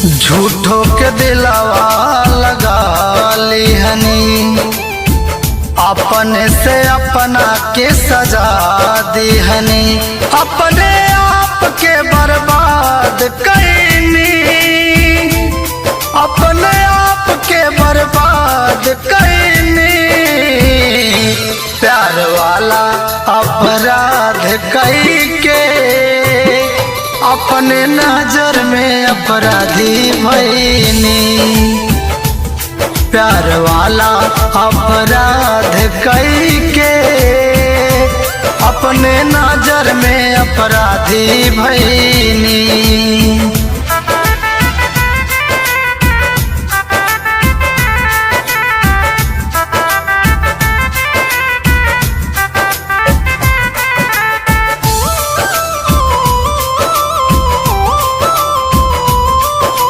झूठो के दिलावा लगा लिहनी, अपने से अपना के सजा दिहनी, अपने आप के बर्बाद कैनी, अपने आप के बर्बाद कैनी। प्यार वाला अपराध कई के अपने नजर में अपराधी भईनी। प्यार वाला अपराध कई के अपने नजर में अपराधी भईनी।